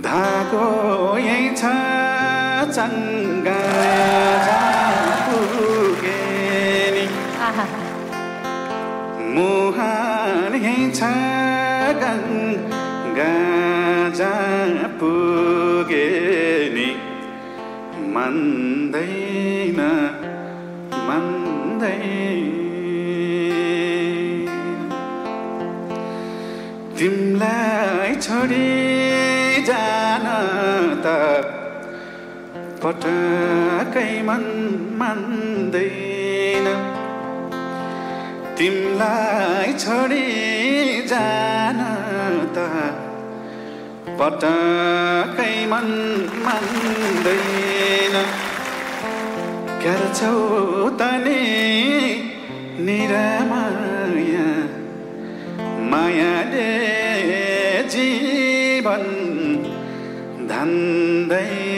धागो यही छ चङ्गा पुगे नि मुहान यही छ गङ्गा पुगे नि मन्दैन तिमलाई छोडी जान त पटकै मन मान्दैन तिमलाई छोडी जान त पटकै मन मान्दैन गर्छौ तनी निरामाया मायाले जीवन धान्दै